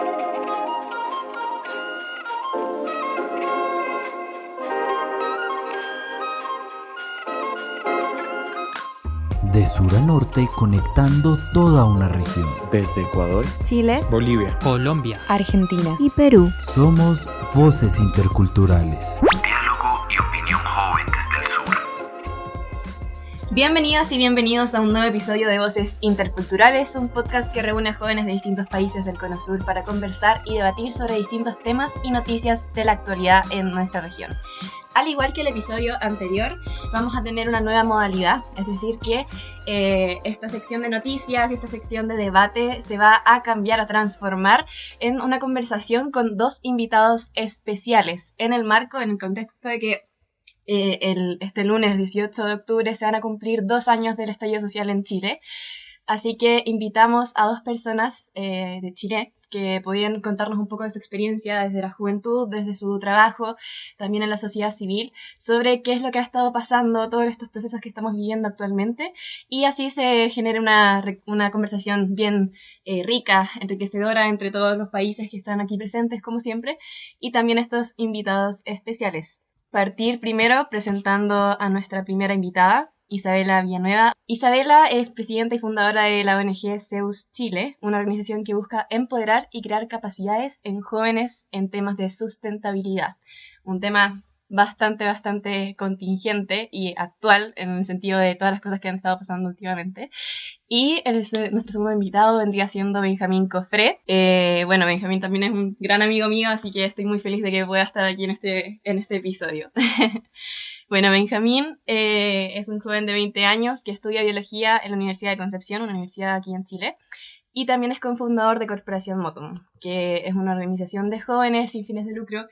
De sur a norte, conectando toda una región. Desde Ecuador, Chile, Bolivia, Colombia, Argentina y Perú. Somos Voces Interculturales. Diálogo y opinión joven desde el sur. Bienvenidas y bienvenidos a un nuevo episodio de Voces Interculturales, un podcast que reúne a jóvenes de distintos países del Cono Sur para conversar y debatir sobre distintos temas y noticias de la actualidad en nuestra región. Al igual que el episodio anterior, vamos a tener una nueva modalidad, es decir que esta sección de noticias y esta sección de debate se va a cambiar, a transformar en una conversación con dos invitados especiales en el contexto de que este lunes 18 de octubre se van a cumplir 2 años del estallido social en Chile. Así que invitamos a dos personas de Chile que podían contarnos un poco de su experiencia desde la juventud, desde su trabajo, también en la sociedad civil, sobre qué es lo que ha estado pasando, todos estos procesos que estamos viviendo actualmente, y así se genera una conversación bien rica, enriquecedora entre todos los países que están aquí presentes, como siempre, y también estos invitados especiales. Partir primero presentando a nuestra primera invitada, Isabela Villanueva. Isabela es presidenta y fundadora de la ONG Zeus Chile, una organización que busca empoderar y crear capacidades en jóvenes en temas de sustentabilidad. Un tema bastante contingente y actual en el sentido de todas las cosas que han estado pasando últimamente. Y nuestro segundo invitado vendría siendo Benjamín Cofré. Benjamín también es un gran amigo mío, así que estoy muy feliz de que pueda estar aquí en este episodio. Bueno, Benjamín es un joven de 20 años que estudia biología en la Universidad de Concepción, una universidad aquí en Chile, y también es cofundador de Corporación Motum, que es una organización de jóvenes sin fines de lucro,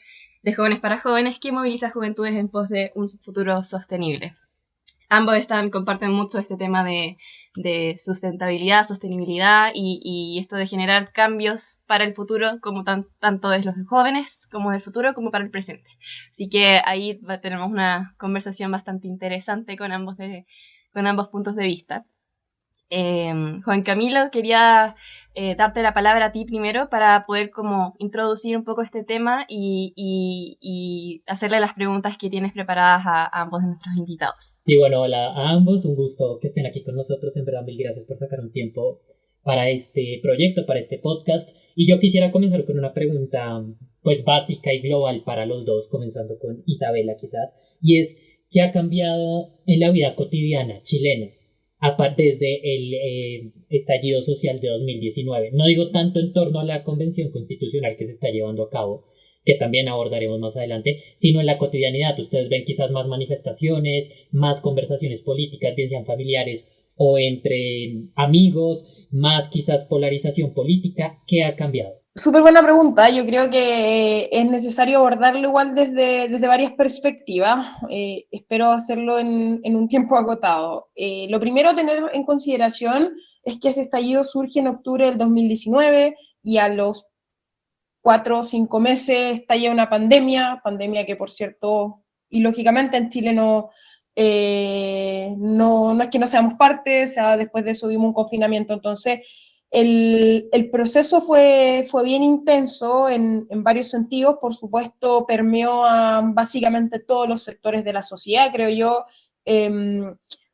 de jóvenes para jóvenes, que moviliza juventudes en pos de un futuro sostenible. Ambos comparten mucho este tema de sustentabilidad, sostenibilidad y esto de generar cambios para el futuro, como tanto de los jóvenes como del futuro, como para el presente. Así que ahí tenemos una conversación bastante interesante con ambos puntos de vista. Juan Camilo, quería darte la palabra a ti primero para poder como introducir un poco este tema y hacerle las preguntas que tienes preparadas a ambos de nuestros invitados. Sí, bueno, hola a ambos, un gusto que estén aquí con nosotros, en verdad, mil gracias por sacar un tiempo para este proyecto, para este podcast, y yo quisiera comenzar con una pregunta pues básica y global para los dos, comenzando con Isabela quizás, y es, ¿qué ha cambiado en la vida cotidiana chilena desde el estallido social de 2019? No digo tanto en torno a la convención constitucional que se está llevando a cabo, que también abordaremos más adelante, sino en la cotidianidad. Ustedes ven quizás más manifestaciones, más conversaciones políticas, bien sean familiares o entre amigos, más quizás polarización política. ¿Qué ha cambiado? Súper buena pregunta. Yo creo que es necesario abordarlo igual desde varias perspectivas. Espero hacerlo en un tiempo acotado. Lo primero a tener en consideración es que ese estallido surge en octubre del 2019 y a los 4 o 5 meses estalla una pandemia que por cierto, y lógicamente en Chile no es que no seamos parte, o sea, después de eso vimos un confinamiento, entonces el proceso fue bien intenso en varios sentidos, por supuesto permeó a básicamente todos los sectores de la sociedad, creo yo.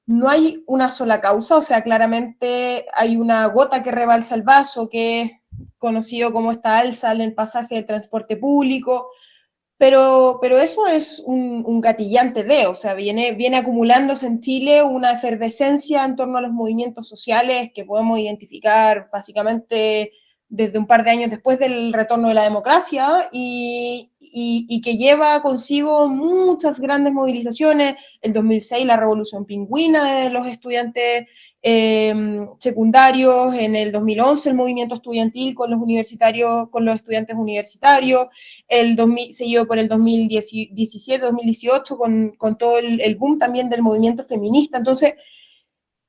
No hay una sola causa, o sea, claramente hay una gota que rebalsa el vaso, que es conocido como esta alza en el pasaje del transporte público, pero eso es un gatillante o sea, viene acumulándose en Chile una efervescencia en torno a los movimientos sociales que podemos identificar básicamente desde un par de años después del retorno de la democracia y que lleva consigo muchas grandes movilizaciones. El 2006 la revolución pingüina de los estudiantes secundarios, en el 2011 el movimiento estudiantil con los estudiantes universitarios, seguido por el 2017, 2018 con todo el boom también del movimiento feminista. Entonces,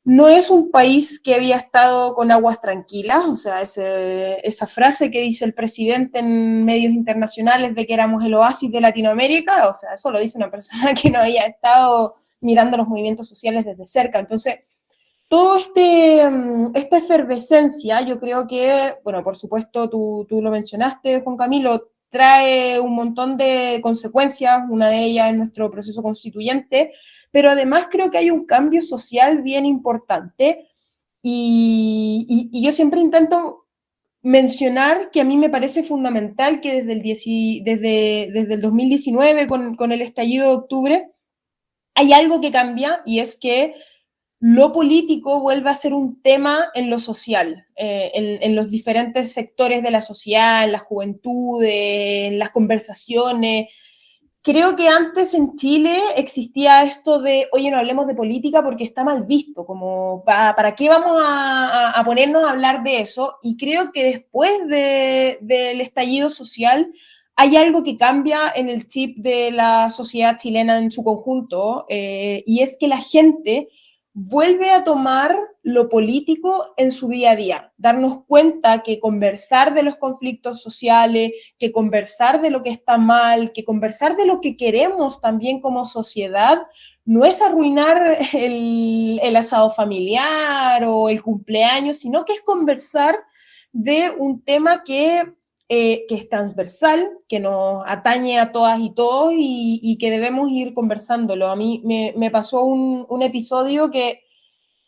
no es un país que había estado con aguas tranquilas, o sea, esa frase que dice el presidente en medios internacionales de que éramos el oasis de Latinoamérica, o sea, eso lo dice una persona que no había estado mirando los movimientos sociales desde cerca. Entonces, todo esta efervescencia, yo creo que, bueno, por supuesto, tú lo mencionaste, Juan Camilo, trae un montón de consecuencias, una de ellas es nuestro proceso constituyente, pero además creo que hay un cambio social bien importante y yo siempre intento mencionar que a mí me parece fundamental que desde el 2019, con el estallido de octubre, hay algo que cambia y es que lo político vuelve a ser un tema en lo social, en los diferentes sectores de la sociedad, en la juventud, en las conversaciones. Creo que antes en Chile existía esto de, oye, no hablemos de política porque está mal visto, como, ¿para qué vamos a ponernos a hablar de eso? Y creo que después del estallido social hay algo que cambia en el chip de la sociedad chilena en su conjunto, y es que la gente vuelve a tomar lo político en su día a día, darnos cuenta que conversar de los conflictos sociales, que conversar de lo que está mal, que conversar de lo que queremos también como sociedad, no es arruinar el asado familiar o el cumpleaños, sino que es conversar de un tema que es transversal, que nos atañe a todas y todos y que debemos ir conversándolo. A mí me pasó un episodio que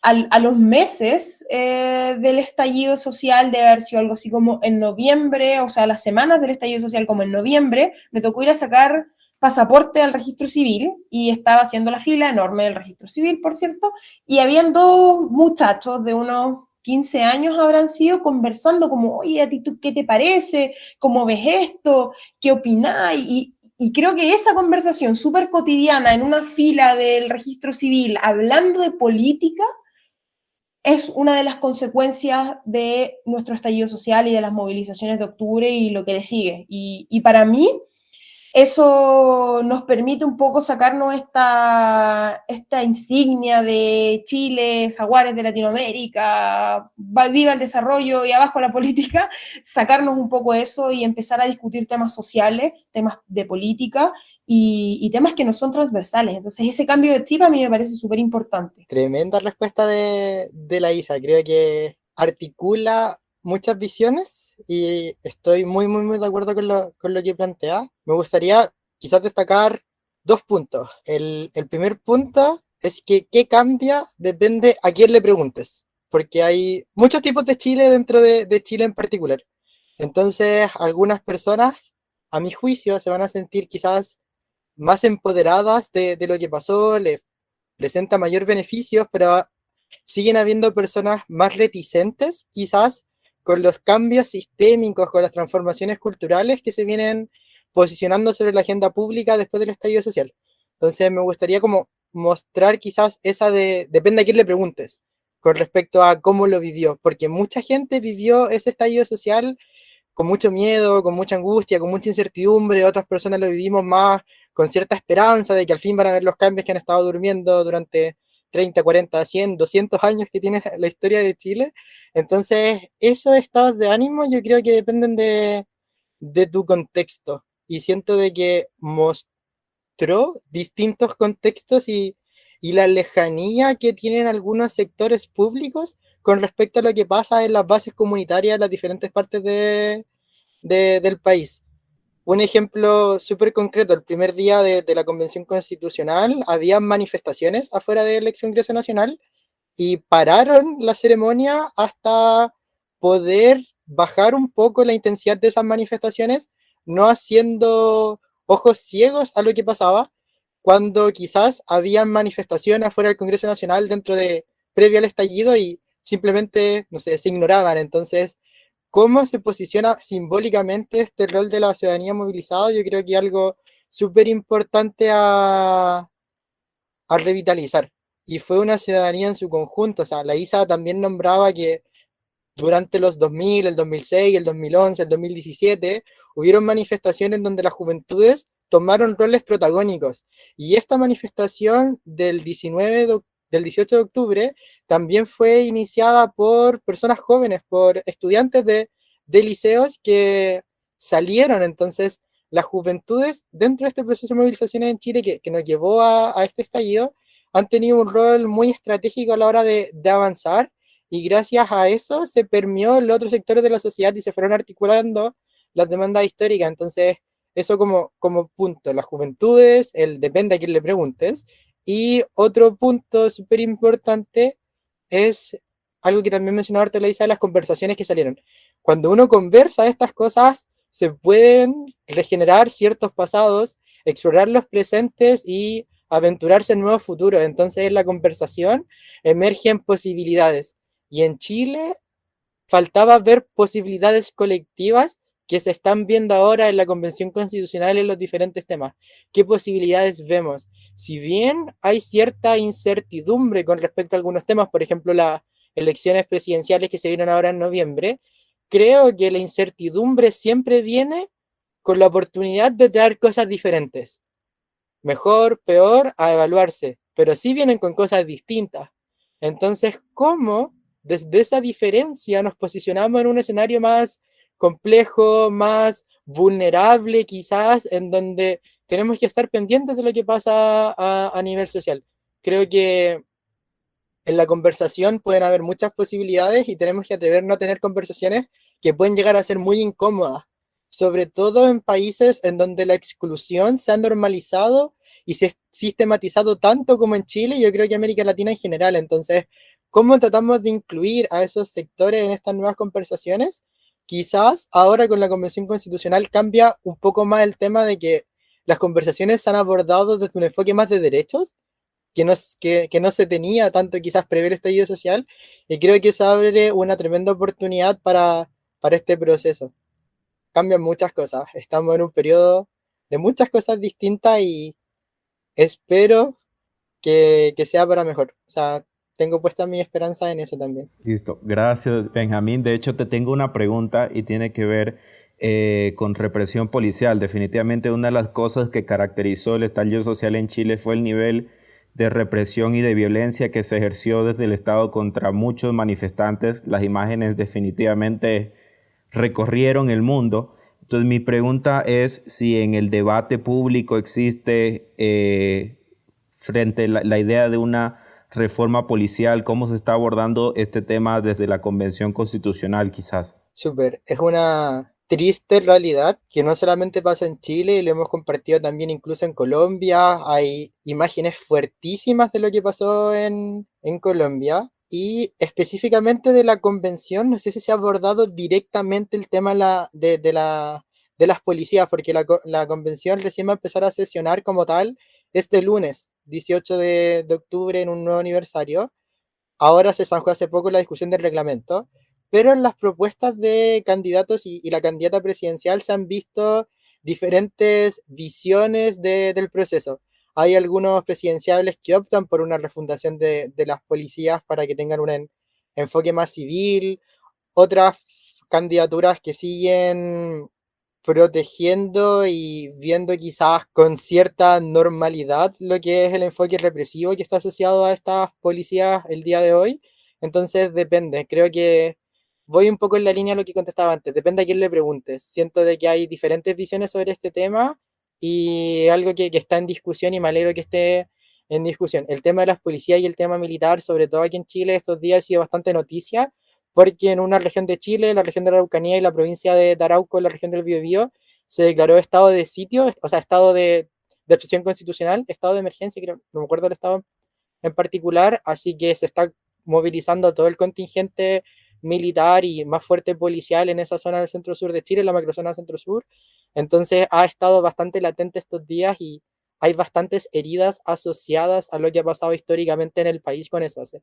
a los meses del estallido social, debe haber sido algo así como en noviembre, o sea, las semanas del estallido social como en noviembre, me tocó ir a sacar pasaporte al registro civil y estaba haciendo la fila enorme del registro civil, por cierto, y habían dos muchachos de unos 15 años habrán sido conversando como, oye, ¿a ti qué te parece? ¿Cómo ves esto? ¿Qué opinás? Y creo que esa conversación súper cotidiana en una fila del registro civil, hablando de política, es una de las consecuencias de nuestro estallido social y de las movilizaciones de octubre y lo que le sigue. Y para mí, eso nos permite un poco sacarnos esta insignia de Chile, jaguares de Latinoamérica, viva el desarrollo y abajo la política, sacarnos un poco eso y empezar a discutir temas sociales, temas de política y temas que no son transversales. Entonces ese cambio de chip a mí me parece súper importante. Tremenda respuesta de la Isa, creo que articula muchas visiones y estoy muy, muy, muy de acuerdo con lo que plantea. Me gustaría quizás destacar dos puntos. El primer punto es que qué cambia depende a quién le preguntes, porque hay muchos tipos de Chile dentro de Chile en particular. Entonces, algunas personas, a mi juicio, se van a sentir quizás más empoderadas de lo que pasó, les presenta mayor beneficios, pero siguen habiendo personas más reticentes, quizás, con los cambios sistémicos, con las transformaciones culturales que se vienen posicionando sobre la agenda pública después del estallido social. Entonces me gustaría como mostrar quizás esa depende a quién le preguntes, con respecto a cómo lo vivió, porque mucha gente vivió ese estallido social con mucho miedo, con mucha angustia, con mucha incertidumbre, otras personas lo vivimos más con cierta esperanza de que al fin van a ver los cambios que han estado durmiendo durante 30, 40, 100, 200 años que tiene la historia de Chile. Entonces, esos estados de ánimo yo creo que dependen de tu contexto. Y siento de que mostró distintos contextos y la lejanía que tienen algunos sectores públicos con respecto a lo que pasa en las bases comunitarias en las diferentes partes del país. Un ejemplo súper concreto, el primer día de la Convención Constitucional había manifestaciones afuera del ex Congreso Nacional y pararon la ceremonia hasta poder bajar un poco la intensidad de esas manifestaciones, no haciendo ojos ciegos a lo que pasaba, cuando quizás habían manifestaciones afuera del Congreso Nacional previo al estallido y simplemente, no sé, se ignoraban. Entonces, ¿cómo se posiciona simbólicamente este rol de la ciudadanía movilizada? Yo creo que es algo súper importante a revitalizar. Y fue una ciudadanía en su conjunto. O sea, la ISA también nombraba que durante los 2000, el 2006, el 2011, el 2017, hubieron manifestaciones donde las juventudes tomaron roles protagónicos. Y esta manifestación del 18 de octubre también fue iniciada por personas jóvenes, por estudiantes de liceos que salieron. Entonces, las juventudes dentro de este proceso de movilizaciones en Chile que nos llevó a este estallido, han tenido un rol muy estratégico a la hora de avanzar, y gracias a eso se permeó los otros sectores de la sociedad y se fueron articulando las demandas históricas. Entonces, eso como punto, las juventudes, depende a quién le preguntes. Y otro punto súper importante es algo que también mencionaba Artelaisa, de las conversaciones que salieron. Cuando uno conversa estas cosas, se pueden regenerar ciertos pasados, explorar los presentes y aventurarse en nuevos futuros. Entonces, en la conversación emergen posibilidades. Y en Chile faltaba ver posibilidades colectivas que se están viendo ahora en la Convención Constitucional en los diferentes temas. ¿Qué posibilidades vemos? Si bien hay cierta incertidumbre con respecto a algunos temas, por ejemplo, las elecciones presidenciales que se vienen ahora en noviembre, creo que la incertidumbre siempre viene con la oportunidad de traer cosas diferentes. Mejor, peor, a evaluarse, pero sí vienen con cosas distintas. Entonces, ¿cómo desde esa diferencia nos posicionamos en un escenario más complejo, más vulnerable quizás, en donde tenemos que estar pendientes de lo que pasa a nivel social? Creo que en la conversación pueden haber muchas posibilidades y tenemos que atrevernos a tener conversaciones que pueden llegar a ser muy incómodas, sobre todo en países en donde la exclusión se ha normalizado y se ha sistematizado tanto como en Chile, yo creo que América Latina en general. Entonces, ¿cómo tratamos de incluir a esos sectores en estas nuevas conversaciones? Quizás ahora con la Convención Constitucional cambia un poco más el tema de que las conversaciones se han abordado desde un enfoque más de derechos, que no se tenía tanto quizás previo el estallido social, y creo que eso abre una tremenda oportunidad para este proceso. Cambian muchas cosas, estamos en un periodo de muchas cosas distintas y espero que sea para mejor. O sea, tengo puesta mi esperanza en eso también. Listo, gracias Benjamín. De hecho, te tengo una pregunta y tiene que ver con represión policial. Definitivamente una de las cosas que caracterizó el estallido social en Chile fue el nivel de represión y de violencia que se ejerció desde el Estado contra muchos manifestantes. Las imágenes definitivamente recorrieron el mundo. Entonces mi pregunta es si en el debate público existe frente a la idea de una reforma policial, cómo se está abordando este tema desde la Convención Constitucional quizás. Súper, es una triste realidad que no solamente pasa en Chile, y lo hemos compartido también incluso en Colombia. Hay imágenes fuertísimas de lo que pasó en Colombia, y específicamente de la convención. No sé si se ha abordado directamente el tema de las policías, porque la convención recién va a empezar a sesionar como tal este lunes, 18 de octubre, en un nuevo aniversario. Ahora se zanjó hace poco la discusión del reglamento, pero en las propuestas de candidatos y la candidata presidencial se han visto diferentes visiones del proceso. Hay algunos presidenciables que optan por una refundación de las policías para que tengan un enfoque más civil, otras candidaturas que siguen protegiendo y viendo quizás con cierta normalidad lo que es el enfoque represivo que está asociado a estas policías el día de hoy. Entonces depende, creo que voy un poco en la línea de lo que contestaba antes, depende a quién le preguntes. Siento de que hay diferentes visiones sobre este tema y algo que está en discusión, y me alegro que esté en discusión. El tema de las policías y el tema militar, sobre todo aquí en Chile, estos días ha sido bastante noticia, porque en una región de Chile, la región de la Araucanía y la provincia de Arauco, la región del Biobío, se declaró estado de sitio, o sea, estado de excepción constitucional, estado de emergencia, creo, no me acuerdo el estado en particular, así que se está movilizando todo el contingente militar y más fuerte policial en esa zona del centro-sur de Chile, la macrozona centro-sur. Entonces ha estado bastante latente estos días y hay bastantes heridas asociadas a lo que ha pasado históricamente en el país con eso. ¿Sí?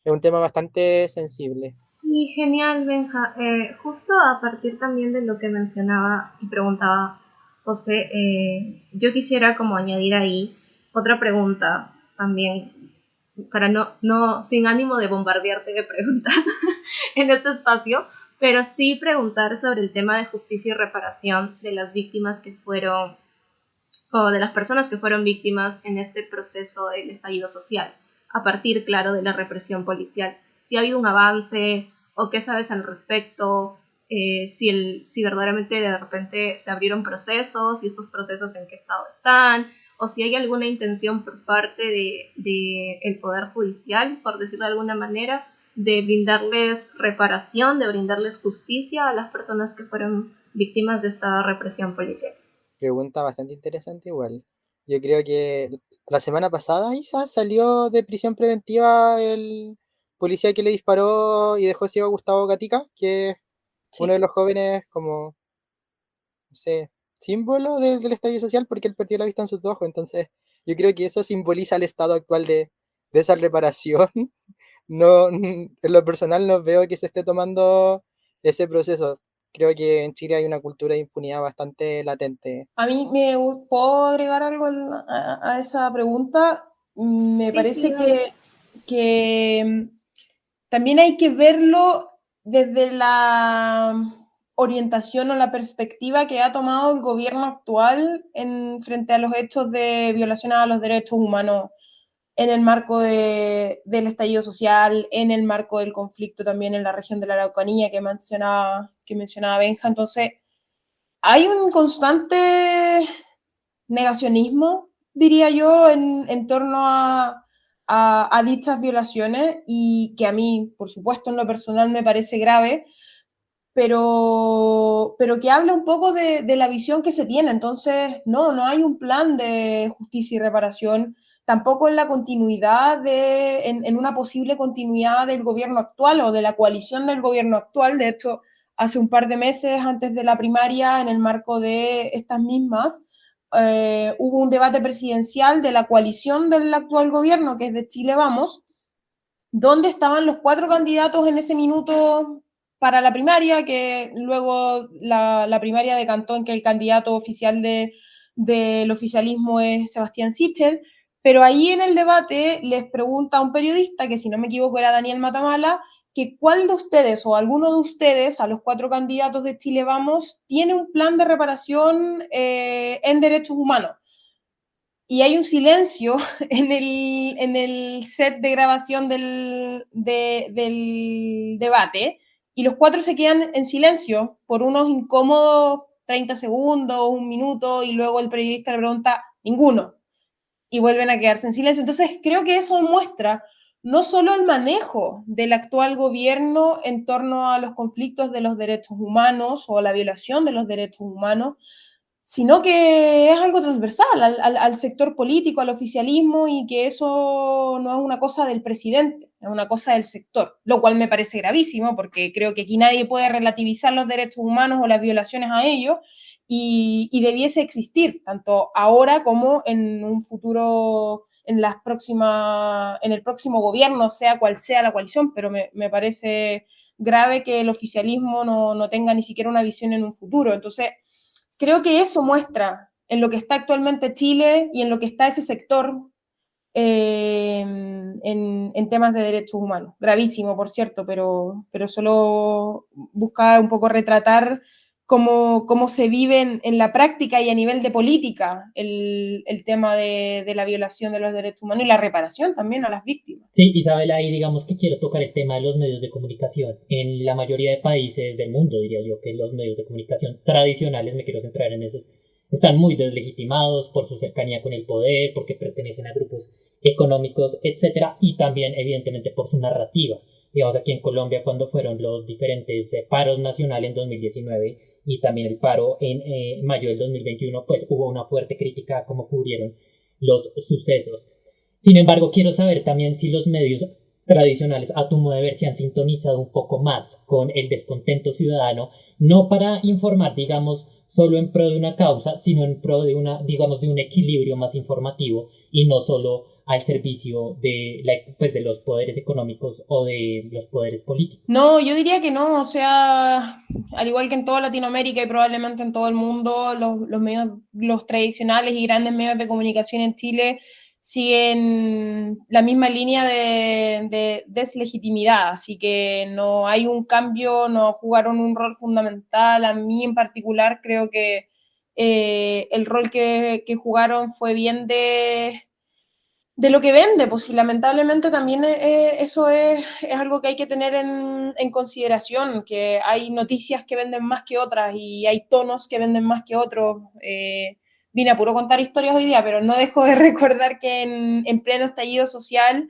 Es un tema bastante sensible. Sí, genial, Benja. Justo a partir también de lo que mencionaba y preguntaba José, yo quisiera como añadir ahí otra pregunta también, para no sin ánimo de bombardearte de preguntas en este espacio, pero sí preguntar sobre el tema de justicia y reparación de las víctimas que fueron, o de las personas que fueron víctimas en este proceso del estallido social, a partir, claro, de la represión policial. Si ha habido un avance o qué sabes al respecto, si verdaderamente de repente se abrieron procesos y estos procesos en qué estado están, o si hay alguna intención por parte de el Poder Judicial, por decirlo de alguna manera, de brindarles reparación, de brindarles justicia a las personas que fueron víctimas de esta represión policial. Pregunta bastante interesante igual. Yo creo que la semana pasada, Isa, salió de prisión preventiva el policía que le disparó y dejó ciego a Gustavo Gatica, que es uno de los jóvenes como, no sé, símbolo del estallido social porque él perdió la vista en sus ojos. Entonces, yo creo que eso simboliza el estado actual de esa reparación. No, en lo personal no veo que se esté tomando ese proceso. Creo que en Chile hay una cultura de impunidad bastante latente. A mí puedo agregar algo a esa pregunta. Me Sí, parece sí, dale. que también hay que verlo desde la orientación o la perspectiva que ha tomado el gobierno actual frente a los hechos de violación a los derechos humanos en el marco del estallido social, en el marco del conflicto también en la región de la Araucanía que mencionaba Benja. Entonces, hay un constante negacionismo, diría yo, en torno a dichas violaciones y que a mí, por supuesto, en lo personal me parece grave, pero que habla un poco de la visión que se tiene. Entonces, no hay un plan de justicia y reparación, tampoco en la continuidad, en una posible continuidad del gobierno actual o de la coalición del gobierno actual. De hecho, hace un par de meses, antes de la primaria, en el marco de estas mismas, hubo un debate presidencial de la coalición del actual gobierno, que es de Chile Vamos, donde estaban los 4 candidatos en ese minuto para la primaria, que luego la primaria decantó en que el candidato oficial del oficialismo es Sebastián Sichel, pero ahí en el debate les pregunta a un periodista, que si no me equivoco era Daniel Matamala, que cuál de ustedes o alguno de ustedes, a los 4 candidatos de Chile Vamos, tiene un plan de reparación en derechos humanos. Y hay un silencio en el set de grabación del debate, y los 4 se quedan en silencio por unos incómodos 30 segundos, un minuto, y luego el periodista le pregunta, ninguno, y vuelven a quedarse en silencio. Entonces, creo que eso muestra no solo el manejo del actual gobierno en torno a los conflictos de los derechos humanos o la violación de los derechos humanos, sino que es algo transversal al sector político, al oficialismo, y que eso no es una cosa del presidente, es una cosa del sector, lo cual me parece gravísimo, porque creo que aquí nadie puede relativizar los derechos humanos o las violaciones a ellos, y debiese existir, tanto ahora como en un futuro, en el próximo gobierno, sea cual sea la coalición, pero me parece grave que el oficialismo no tenga ni siquiera una visión en un futuro. Entonces, creo que eso muestra en lo que está actualmente Chile y en lo que está ese sector en temas de derechos humanos. Gravísimo, por cierto, pero solo buscar un poco retratar cómo se vive en la práctica y a nivel de política el tema de la violación de los derechos humanos y la reparación también a las víctimas. Sí, Isabel, ahí digamos que quiero tocar el tema de los medios de comunicación. En la mayoría de países del mundo, diría yo, que los medios de comunicación tradicionales, me quiero centrar en esos, están muy deslegitimados por su cercanía con el poder, porque pertenecen a grupos económicos, etcétera, y también, evidentemente, por su narrativa. Digamos, aquí en Colombia, cuando fueron los diferentes paros nacionales en 2019 y también el paro en mayo del 2021, pues hubo una fuerte crítica a cómo cubrieron los sucesos. Sin embargo, quiero saber también si los medios tradicionales, a tu modo de ver, se han sintonizado un poco más con el descontento ciudadano, no para informar, digamos, solo en pro de una causa, sino en pro de digamos, de un equilibrio más informativo y no solo al servicio de los poderes económicos o de los poderes políticos. No, yo diría que no, o sea, al igual que en toda Latinoamérica y probablemente en todo el mundo, los medios, los tradicionales y grandes medios de comunicación en Chile siguen la misma línea de deslegitimidad, así que no hay un cambio, no jugaron un rol fundamental. A mí en particular creo que el rol que jugaron fue bien de lo que vende, pues, y lamentablemente también eso es algo que hay que tener en consideración, que hay noticias que venden más que otras y hay tonos que venden más que otros. vine a puro contar historias hoy día, pero no dejo de recordar que en pleno estallido social,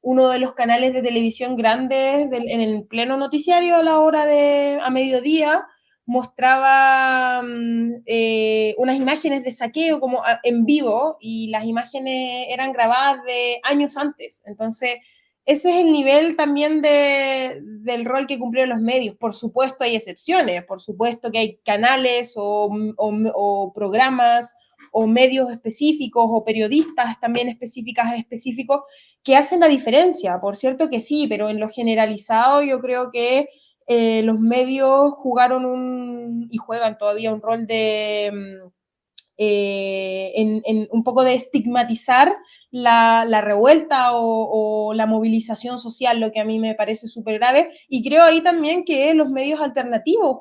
uno de los canales de televisión grandes en el pleno noticiario a mediodía, mostraba unas imágenes de saqueo como en vivo, y las imágenes eran grabadas de años antes. Entonces, ese es el nivel también del rol que cumplieron los medios. Por supuesto hay excepciones, por supuesto que hay canales o programas o medios específicos o periodistas también específicos que hacen la diferencia. Por cierto que sí, pero en lo generalizado yo creo que los medios jugaron y juegan todavía un rol en un poco de estigmatizar la revuelta o la movilización social, lo que a mí me parece súper grave. Y creo ahí también que los medios alternativos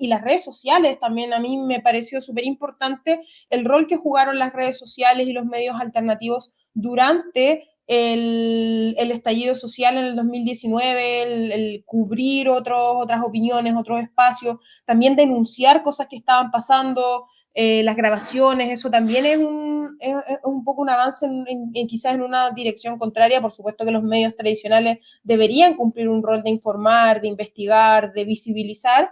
y las redes sociales también, a mí me pareció súper importante el rol que jugaron las redes sociales y los medios alternativos durante el estallido social en el 2019, el cubrir otras opiniones, otros espacios, también denunciar cosas que estaban pasando, las grabaciones. Eso también es un poco un avance quizás en una dirección contraria. Por supuesto que los medios tradicionales deberían cumplir un rol de informar, de investigar, de visibilizar,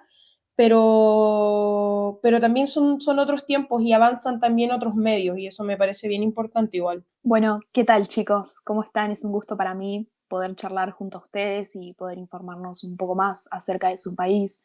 pero también son otros tiempos y avanzan también otros medios, y eso me parece bien importante igual. Bueno, ¿qué tal, chicos? ¿Cómo están? Es un gusto para mí poder charlar junto a ustedes y poder informarnos un poco más acerca de su país.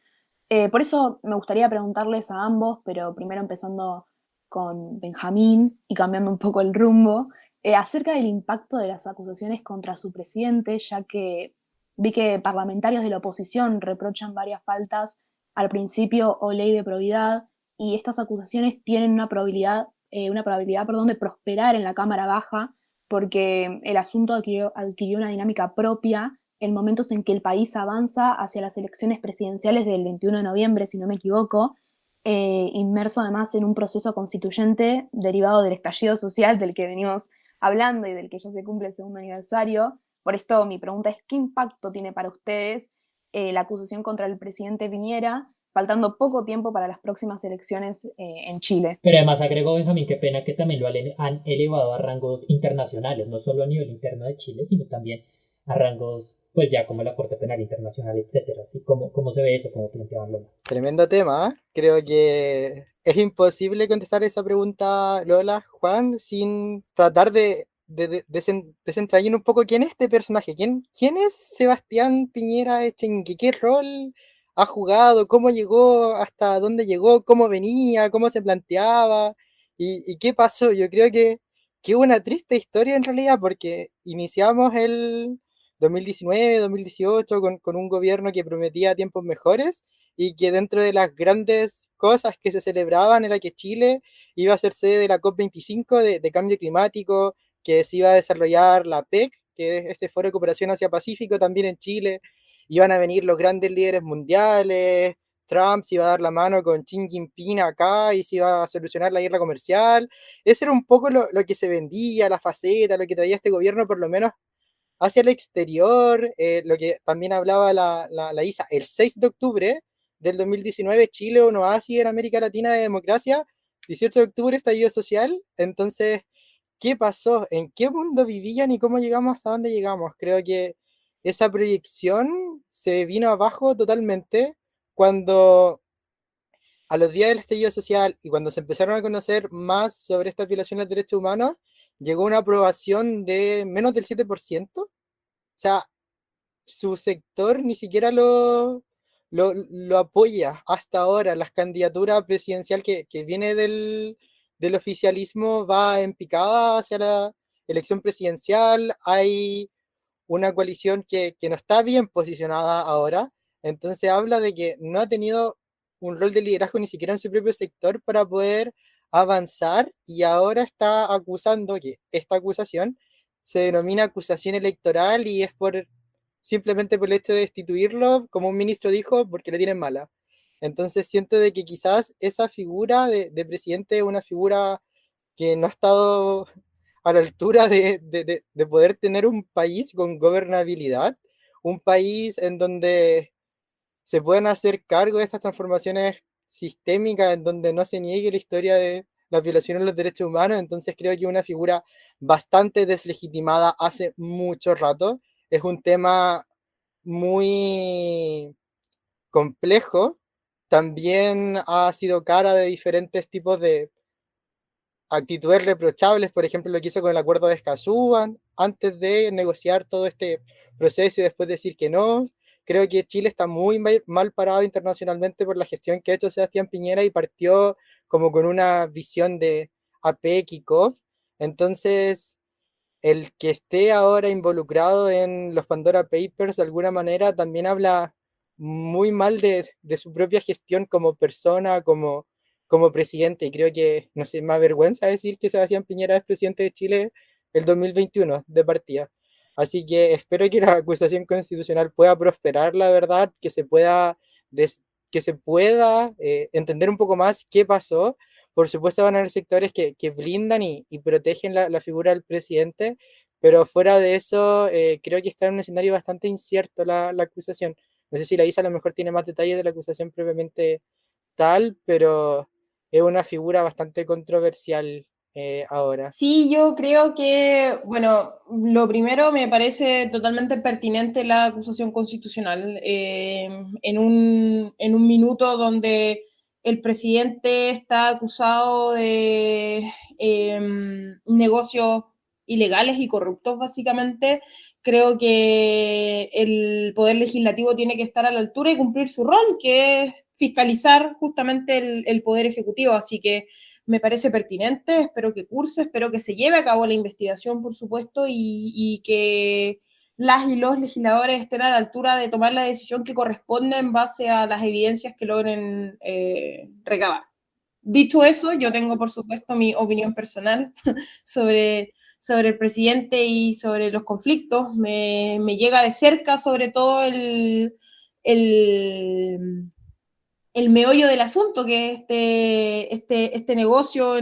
Por eso me gustaría preguntarles a ambos, pero primero empezando con Benjamín y cambiando un poco el rumbo, acerca del impacto de las acusaciones contra su presidente, ya que vi que parlamentarios de la oposición reprochan varias faltas al principio o ley de probidad, y estas acusaciones tienen una probabilidad, perdón, de prosperar en la Cámara Baja, porque el asunto adquirió una dinámica propia en momentos en que el país avanza hacia las elecciones presidenciales del 21 de noviembre, si no me equivoco, inmerso además en un proceso constituyente derivado del estallido social del que venimos hablando y del que ya se cumple el segundo aniversario. Por esto mi pregunta es, ¿qué impacto tiene para ustedes la acusación contra el presidente Piñera, faltando poco tiempo para las próximas elecciones en Chile? Pero además agregó Benjamín, qué pena que también lo han elevado a rangos internacionales, no solo a nivel interno de Chile, sino también a rangos, pues ya como la Corte Penal Internacional, etcétera. Así como cómo se ve eso, como planteaban Lola. Tremendo tema, ¿eh? Creo que es imposible contestar esa pregunta, Lola, Juan, sin tratar de desentrañar un poco quién es este personaje, quién es Sebastián Piñera Echenque, qué rol ha jugado, cómo llegó, hasta dónde llegó, cómo venía, cómo se planteaba y qué pasó. Yo creo que una triste historia en realidad, porque iniciamos el 2019, 2018 con un gobierno que prometía tiempos mejores y que dentro de las grandes cosas que se celebraban era que Chile iba a ser sede de la COP25 de cambio climático, que se iba a desarrollar la PEC, que es este Foro de Cooperación Asia-Pacífico también en Chile. Iban a venir los grandes líderes mundiales, Trump se iba a dar la mano con Xi Jinping acá y se iba a solucionar la guerra comercial. Ese era un poco lo que se vendía, la faceta, lo que traía este gobierno, por lo menos hacia el exterior, lo que también hablaba la ISA, el 6 de octubre del 2019, Chile, un oasis en América Latina de democracia, 18 de octubre, estallido social. Entonces, ¿qué pasó? ¿En qué mundo vivían y cómo llegamos hasta dónde llegamos? Creo que esa proyección se vino abajo totalmente cuando a los días del estallido social y cuando se empezaron a conocer más sobre estas violaciones de derechos humanos, llegó una aprobación de menos del 7%. O sea, su sector ni siquiera lo apoya hasta ahora. La candidatura presidencial que viene del oficialismo va en picada hacia la elección presidencial. Hay una coalición que no está bien posicionada ahora. Entonces habla de que no ha tenido un rol de liderazgo ni siquiera en su propio sector para poder avanzar, y ahora está acusando, que esta acusación se denomina acusación electoral y es simplemente por el hecho de destituirlo, como un ministro dijo, porque le tienen mala. Entonces siento de que quizás esa figura de presidente es una figura que no ha estado a la altura de poder tener un país con gobernabilidad, un país en donde se puedan hacer cargo de estas transformaciones sistémicas, en donde no se niegue la historia las violaciones de los derechos humanos, entonces creo que es una figura bastante deslegitimada hace mucho rato. Es un tema muy complejo. También ha sido cara de diferentes tipos de actitudes reprochables, por ejemplo, lo que hizo con el acuerdo de Escazú antes de negociar todo este proceso y después decir que no. Creo que Chile está muy mal parado internacionalmente por la gestión que ha hecho Sebastián Piñera y partió como con una visión de APEC y COP. Entonces, el que esté ahora involucrado en los Pandora Papers de alguna manera también habla muy mal de su propia gestión como persona, como presidente. Y creo que, no sé, me avergüenza decir que Sebastián Piñera es presidente de Chile el 2021 de partida. Así que espero que la acusación constitucional pueda prosperar, la verdad, que se pueda entender un poco más qué pasó. Por supuesto van a haber sectores que blindan y protegen la figura del presidente, pero fuera de eso creo que está en un escenario bastante incierto la acusación. No sé si la Isa a lo mejor tiene más detalles de la acusación propiamente tal, pero es una figura bastante controversial ahora. Sí, yo creo que, bueno, lo primero me parece totalmente pertinente la acusación constitucional. En un minuto donde el presidente está acusado de negocios ilegales y corruptos, básicamente, creo que el Poder Legislativo tiene que estar a la altura y cumplir su rol, que es fiscalizar justamente el Poder Ejecutivo. Así que me parece pertinente, espero que curse, espero que se lleve a cabo la investigación, por supuesto, y que las y los legisladores estén a la altura de tomar la decisión que corresponde en base a las evidencias que logren recabar. Dicho eso, yo tengo, por supuesto, mi opinión personal sobre el presidente y sobre los conflictos. Me llega de cerca, sobre todo, el meollo del asunto, que es este negocio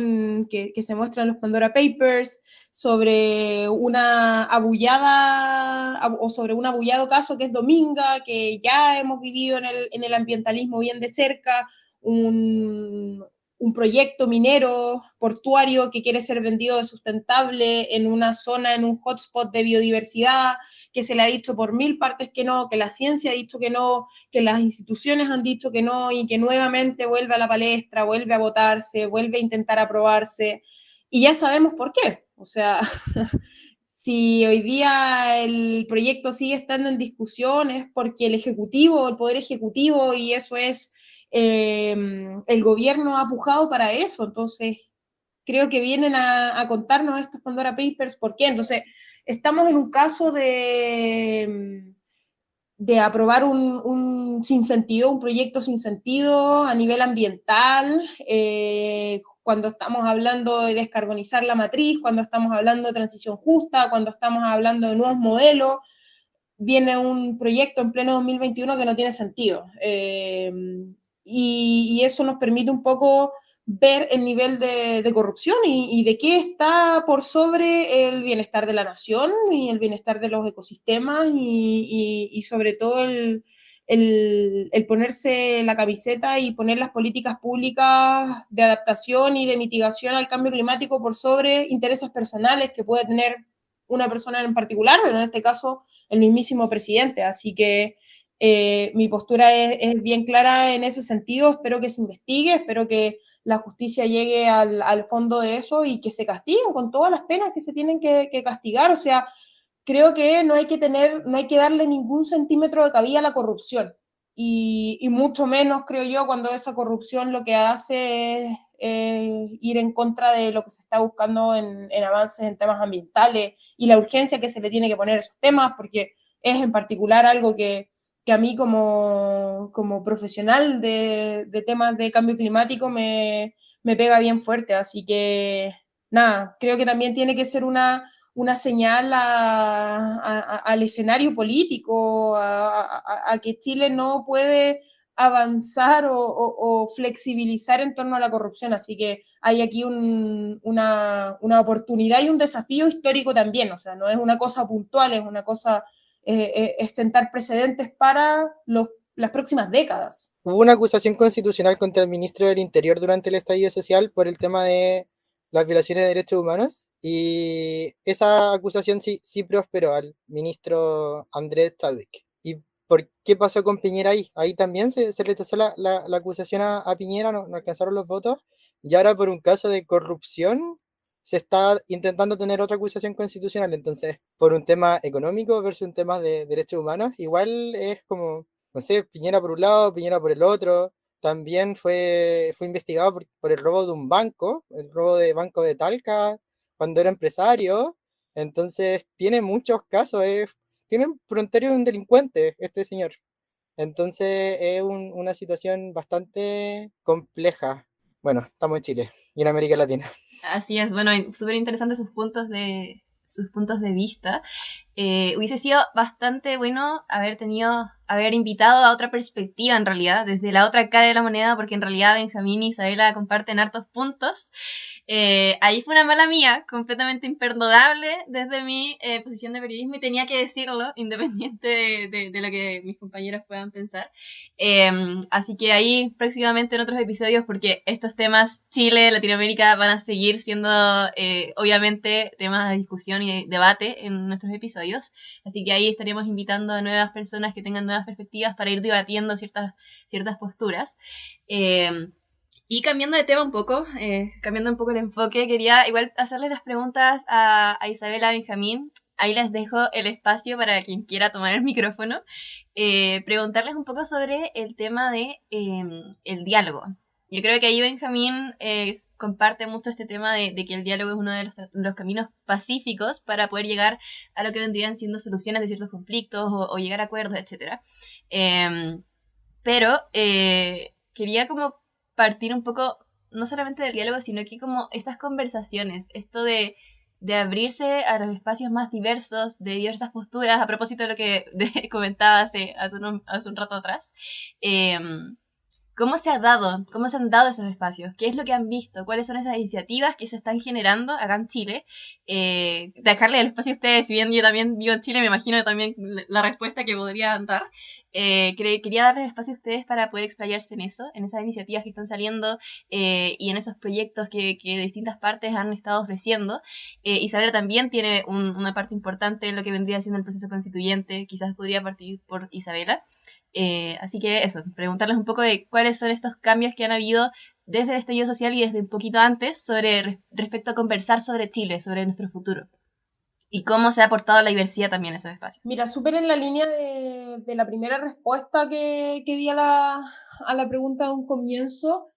que se muestra en los Pandora Papers, sobre una abullada, o sobre un abullado caso que es Dominga, que ya hemos vivido en el ambientalismo bien de cerca, un proyecto minero portuario que quiere ser vendido de sustentable en una zona, en un hotspot de biodiversidad, que se le ha dicho por mil partes que no, que la ciencia ha dicho que no, que las instituciones han dicho que no, y que nuevamente vuelve a la palestra, vuelve a votarse, vuelve a intentar aprobarse, y ya sabemos por qué. O sea, si hoy día el proyecto sigue estando en discusión es porque el Ejecutivo, el Poder Ejecutivo, y eso es, el gobierno ha pujado para eso. Entonces, creo que vienen a contarnos estos Pandora Papers por qué. Entonces, estamos en un caso de aprobar un sinsentido, un proyecto sin sentido a nivel ambiental, cuando estamos hablando de descarbonizar la matriz, cuando estamos hablando de transición justa, cuando estamos hablando de nuevos modelos, viene un proyecto en pleno 2021 que no tiene sentido. Y eso nos permite un poco ver el nivel de corrupción y de qué está por sobre el bienestar de la nación y el bienestar de los ecosistemas y sobre todo el ponerse la camiseta y poner las políticas públicas de adaptación y de mitigación al cambio climático por sobre intereses personales que puede tener una persona en particular, pero en este caso el mismísimo presidente. Así que mi postura es bien clara en ese sentido. Espero que se investigue, espero que la justicia llegue al fondo de eso y que se castiguen con todas las penas que se tienen que castigar. O sea, creo que no hay que darle ningún centímetro de cabida a la corrupción. Y mucho menos, creo yo, cuando esa corrupción lo que hace es ir en contra de lo que se está buscando en avances en temas ambientales y la urgencia que se le tiene que poner a esos temas, porque es en particular algo que a mí como profesional de temas de cambio climático me pega bien fuerte. Así que, nada, creo que también tiene que ser una señal al escenario político, a que Chile no puede avanzar o flexibilizar en torno a la corrupción. Así que hay aquí una oportunidad y un desafío histórico también. O sea, no es una cosa puntual, es una cosa, es sentar precedentes para los las próximas décadas. Hubo una acusación constitucional contra el ministro del Interior durante el estallido social por el tema de las violaciones de derechos humanos, y esa acusación sí prosperó al ministro Andrés Chadwick. ¿Y por qué pasó con Piñera ahí? Ahí también se rechazó la acusación a Piñera, no alcanzaron los votos, y ahora por un caso de corrupción se está intentando tener otra acusación constitucional. Entonces, por un tema económico versus un tema de derechos humanos, igual es como, no sé, Piñera por un lado, Piñera por el otro. También fue investigado por el robo de un banco, el robo de Banco de Talca, cuando era empresario. Entonces, tiene muchos casos, tiene un prontuario de un delincuente este señor. Entonces, es una situación bastante compleja. Bueno, estamos en Chile y en América Latina. Así es, bueno, súper interesantes sus puntos de vista. Hubiese sido bastante bueno haber invitado a otra perspectiva en realidad, desde la otra cara de la moneda, porque en realidad Benjamín y Isabela comparten hartos puntos. Ahí fue una mala mía, completamente imperdonable desde mi posición de periodismo, y tenía que decirlo, independiente de lo que mis compañeros puedan pensar. Así que ahí próximamente en otros episodios, porque estos temas Chile, Latinoamérica van a seguir siendo obviamente temas de discusión y de debate en nuestros episodios. Así que ahí estaremos invitando a nuevas personas que tengan nuevas perspectivas para ir debatiendo ciertas posturas. Y cambiando de tema un poco, cambiando un poco el enfoque, quería igual hacerles las preguntas a Isabela, a Benjamín. Ahí les dejo el espacio para quien quiera tomar el micrófono. Preguntarles un poco sobre el tema de el diálogo. Yo creo que ahí Benjamín comparte mucho este tema de que el diálogo es uno de los caminos pacíficos para poder llegar a lo que vendrían siendo soluciones de ciertos conflictos o llegar a acuerdos, etc. Pero quería como partir un poco, no solamente del diálogo, sino que como estas conversaciones, esto de abrirse a los espacios más diversos, de diversas posturas, a propósito de lo que comentaba hace un rato atrás. ¿Cómo se han dado esos espacios? ¿Qué es lo que han visto? ¿Cuáles son esas iniciativas que se están generando acá en Chile? Dejarle el espacio a ustedes, si bien yo también vivo en Chile, me imagino también la respuesta que podrían dar. Quería darles espacio a ustedes para poder explayarse en eso, en esas iniciativas que están saliendo y en esos proyectos que de distintas partes han estado ofreciendo. Isabela también tiene una parte importante en lo que vendría siendo el proceso constituyente. Quizás podría partir por Isabela. Así que eso, preguntarles un poco de cuáles son estos cambios que han habido desde el estallido social y desde un poquito antes respecto a conversar sobre Chile, sobre nuestro futuro. Y cómo se ha aportado la diversidad también en esos espacios. Mira, súper en la línea de la primera respuesta que di a la pregunta de un comienzo,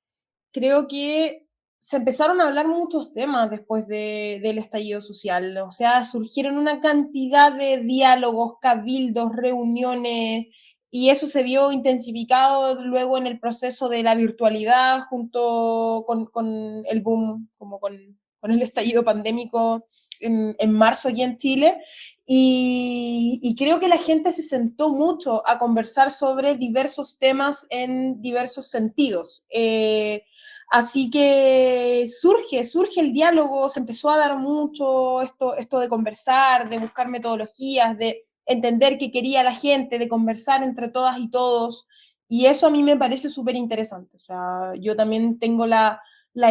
creo que se empezaron a hablar muchos temas después del estallido social. O sea, surgieron una cantidad de diálogos, cabildos, reuniones, y eso se vio intensificado luego en el proceso de la virtualidad junto con el boom, como con el estallido pandémico en marzo aquí en Chile, y creo que la gente se sentó mucho a conversar sobre diversos temas en diversos sentidos. Así que surge el diálogo, se empezó a dar mucho esto de conversar, de buscar metodologías, de entender qué quería la gente, de conversar entre todas y todos, y eso a mí me parece súper interesante. O sea, yo también tengo la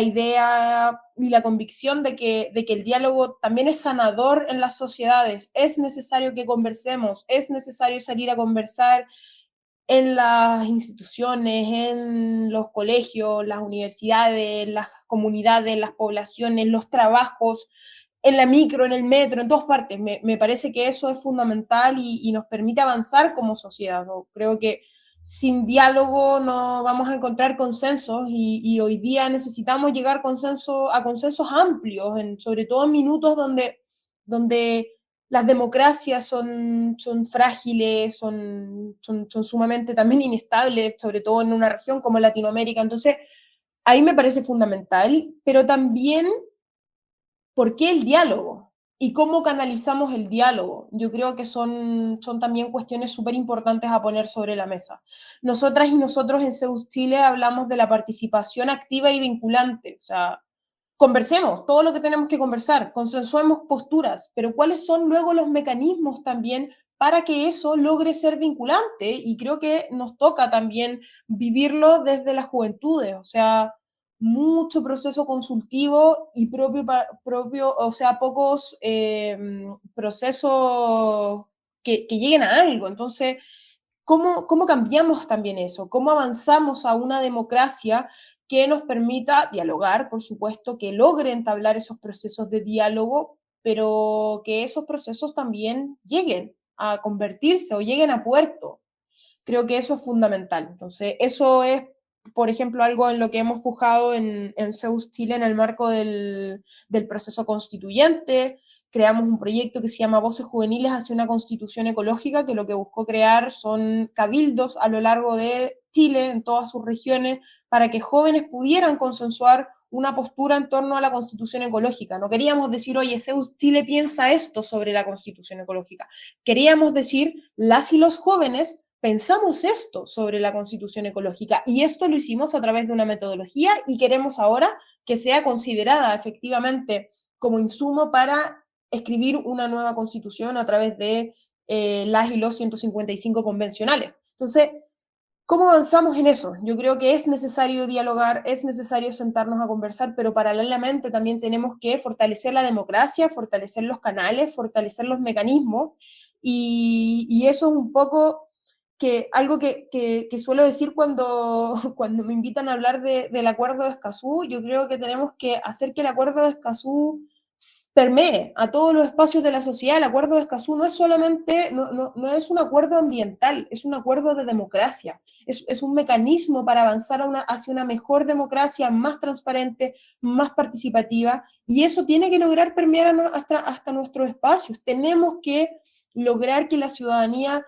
idea y la convicción de que el diálogo también es sanador en las sociedades. Es necesario que conversemos, es necesario salir a conversar en las instituciones, en los colegios, las universidades, las comunidades, las poblaciones, los trabajos, en la micro, en el metro, en todas partes. Me parece que eso es fundamental y nos permite avanzar como sociedad, ¿no? Creo que sin diálogo no vamos a encontrar consensos y hoy día necesitamos llegar a consensos amplios, sobre todo en minutos donde las democracias son frágiles, son sumamente también inestables, sobre todo en una región como Latinoamérica. Entonces, ahí me parece fundamental, pero también, ¿por qué el diálogo? ¿Y cómo canalizamos el diálogo? Yo creo que son también cuestiones súper importantes a poner sobre la mesa. Nosotras y nosotros en Zeus Chile hablamos de la participación activa y vinculante. O sea, conversemos todo lo que tenemos que conversar, consensuemos posturas, pero ¿cuáles son luego los mecanismos también para que eso logre ser vinculante, y creo que nos toca también vivirlo desde las juventudes, o sea, mucho proceso consultivo y propio, o sea, pocos procesos que lleguen a algo. Entonces, ¿cómo cambiamos también eso? ¿Cómo avanzamos a una democracia que nos permita dialogar, por supuesto, que logre entablar esos procesos de diálogo, pero que esos procesos también lleguen a convertirse o lleguen a puerto? Creo que eso es fundamental. Entonces, eso es, por ejemplo, algo en lo que hemos pujado en Zeus Chile en el marco del proceso constituyente. Creamos un proyecto que se llama Voces Juveniles hacia una Constitución Ecológica, que lo que buscó crear son cabildos a lo largo de Chile, en todas sus regiones, para que jóvenes pudieran consensuar una postura en torno a la Constitución Ecológica. No queríamos decir, oye, Zeus Chile piensa esto sobre la Constitución Ecológica. Queríamos decir, las y los jóvenes pensamos esto sobre la Constitución Ecológica, y esto lo hicimos a través de una metodología, y queremos ahora que sea considerada efectivamente como insumo para escribir una nueva Constitución a través de las y los 155 convencionales. Entonces, ¿cómo avanzamos en eso? Yo creo que es necesario dialogar, es necesario sentarnos a conversar, pero paralelamente también tenemos que fortalecer la democracia, fortalecer los canales, fortalecer los mecanismos, y eso es un poco algo que suelo decir cuando me invitan a hablar del Acuerdo de Escazú. Yo creo que tenemos que hacer que el Acuerdo de Escazú permee a todos los espacios de la sociedad. El Acuerdo de Escazú no es solamente, no es un acuerdo ambiental, es un acuerdo de democracia, es un mecanismo para avanzar hacia una mejor democracia, más transparente, más participativa, y eso tiene que lograr permear hasta nuestros espacios. Tenemos que lograr que la ciudadanía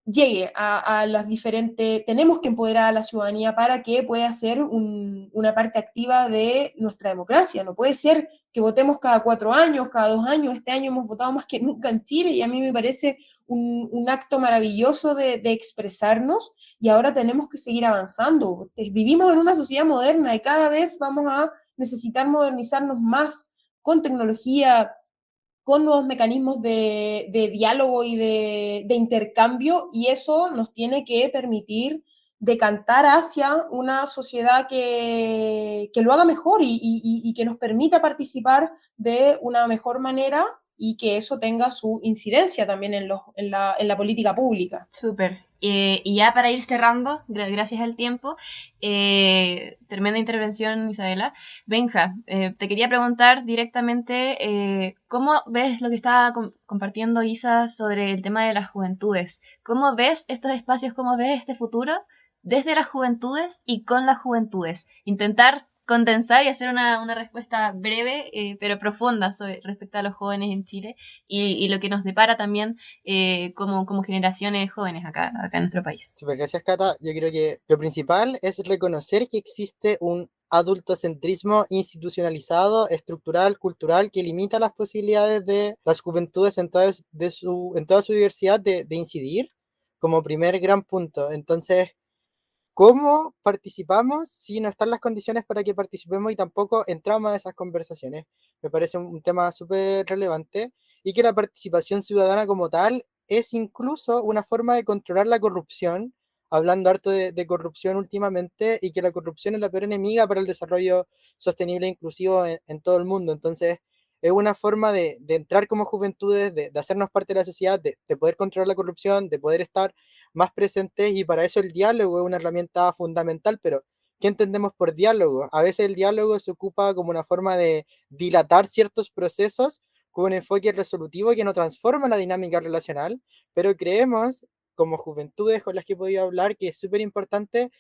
llegue a las diferentes, tenemos que empoderar a la ciudadanía para que pueda ser una parte activa de nuestra democracia. No puede ser que votemos cada 4 años, cada 2 años. Este año hemos votado más que nunca en Chile, y a mí me parece un acto maravilloso de expresarnos, y ahora tenemos que seguir avanzando. Vivimos en una sociedad moderna y cada vez vamos a necesitar modernizarnos más con tecnología, con nuevos mecanismos de diálogo y de intercambio, y eso nos tiene que permitir decantar hacia una sociedad que lo haga mejor, y que nos permita participar de una mejor manera, y que eso tenga su incidencia también en la política pública. Súper. Y ya para ir cerrando, gracias al tiempo, tremenda intervención, Isabela. Benja, te quería preguntar directamente, ¿cómo ves lo que estaba compartiendo Isa sobre el tema de las juventudes? ¿Cómo ves estos espacios, cómo ves este futuro desde las juventudes y con las juventudes? Intentar condensar y hacer una respuesta breve, pero profunda respecto a los jóvenes en Chile, y lo que nos depara también como generaciones jóvenes acá en nuestro país. Super, gracias, Cata. Yo creo que lo principal es reconocer que existe un adultocentrismo institucionalizado, estructural, cultural, que limita las posibilidades de las juventudes en toda su diversidad de incidir, como primer gran punto. Entonces, ¿cómo participamos si no están las condiciones para que participemos y tampoco entramos a esas conversaciones? Me parece un tema súper relevante, y que la participación ciudadana como tal es incluso una forma de controlar la corrupción, hablando harto de corrupción últimamente, y que la corrupción es la peor enemiga para el desarrollo sostenible e inclusivo en todo el mundo. Entonces, es una forma de entrar como juventudes, de hacernos parte de la sociedad, de poder controlar la corrupción, de poder estar más presentes, y para eso el diálogo es una herramienta fundamental. Pero ¿qué entendemos por diálogo? A veces el diálogo se ocupa como una forma de dilatar ciertos procesos con un enfoque resolutivo que no transforma la dinámica relacional, pero creemos, como juventudes con las que he podido hablar, que es súper importante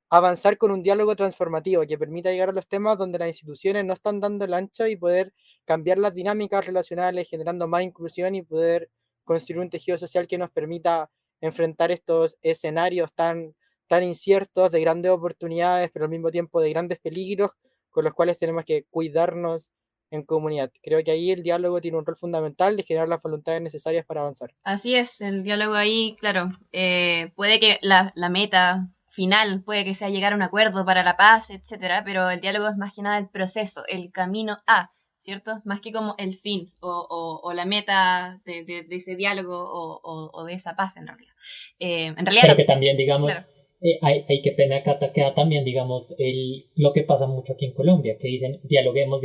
avanzar con un diálogo transformativo que permita llegar a los temas donde las instituciones no están dando el ancho, y poder cambiar las dinámicas relacionales, generando más inclusión, y poder construir un tejido social que nos permita enfrentar estos escenarios tan inciertos, de grandes oportunidades, pero al mismo tiempo de grandes peligros, con los cuales tenemos que cuidarnos en comunidad. Creo que ahí el diálogo tiene un rol fundamental de generar las voluntades necesarias para avanzar. Así es, el diálogo ahí, claro, puede que la meta final puede que sea llegar a un acuerdo para la paz, etcétera, pero el diálogo es más que nada el proceso, el camino a. ¿cierto? Más que como el fin o la meta de ese diálogo o de esa paz en realidad. Pero que también, digamos, claro. hay que pena Cata, queda también, digamos, lo que pasa mucho aquí en Colombia, que dicen dialoguemos,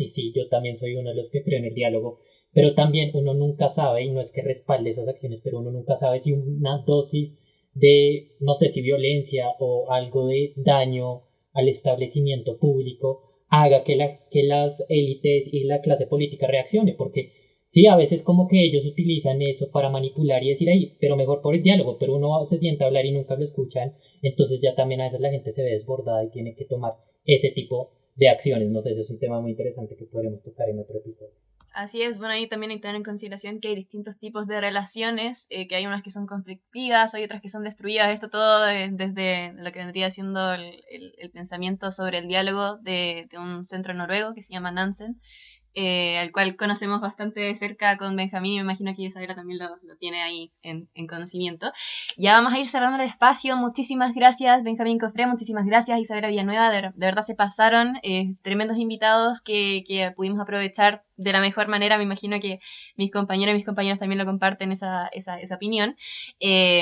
y sí, yo también soy uno de los que creo en el diálogo, pero también uno nunca sabe, y no es que respalde esas acciones, pero uno nunca sabe si una dosis de, no sé, si violencia o algo de daño al establecimiento público haga que las élites y la clase política reaccione, porque sí, a veces como que ellos utilizan eso para manipular y decir ahí, pero mejor por el diálogo, pero uno se sienta a hablar y nunca lo escuchan, entonces ya también a veces la gente se ve desbordada y tiene que tomar ese tipo de acciones. No sé, ese es un tema muy interesante que podremos tocar en otro episodio. Así es, bueno, ahí también hay que tener en consideración que hay distintos tipos de relaciones, que hay unas que son conflictivas, hay otras que son destruidas, esto todo desde lo que vendría siendo el pensamiento sobre el diálogo de un centro noruego que se llama Nansen, al cual conocemos bastante de cerca con Benjamín, y me imagino que Isabela también lo tiene ahí en conocimiento. Ya vamos a ir cerrando el espacio. Muchísimas gracias, Benjamín Cofré, muchísimas gracias, Isabela Villanueva, de verdad se pasaron, tremendos invitados que pudimos aprovechar de la mejor manera. Me imagino que mis compañeros y mis compañeras también lo comparten esa opinión.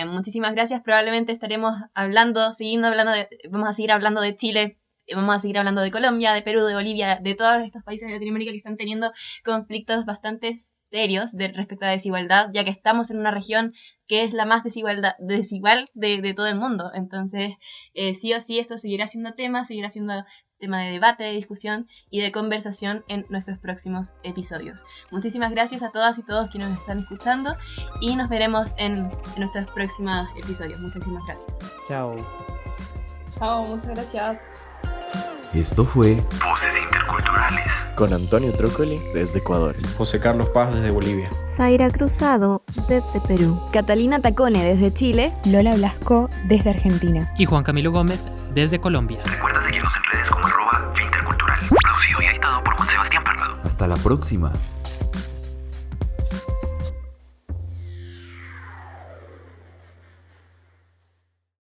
Muchísimas gracias, probablemente estaremos vamos a seguir hablando de Chile. Vamos a seguir hablando de Colombia, de Perú, de Bolivia, de todos estos países de Latinoamérica que están teniendo conflictos bastante serios respecto a la desigualdad, ya que estamos en una región que es la más desigual de todo el mundo. Entonces, sí o sí, esto seguirá siendo tema de debate, de discusión y de conversación en nuestros próximos episodios. Muchísimas gracias a todas y todos quienes nos están escuchando y nos veremos en nuestros próximos episodios. Muchísimas gracias. Chao. Chao, muchas gracias. Esto fue Voces Interculturales. Con Antonio Trócoli desde Ecuador. José Carlos Paz desde Bolivia. Zaira Cruzado desde Perú. Catalina Tacone desde Chile. Lola Blasco desde Argentina. Y Juan Camilo Gómez desde Colombia. Recuerda seguirnos en redes como @Fintercultural. Producido y editado por Juan Sebastián Parrado. Hasta la próxima.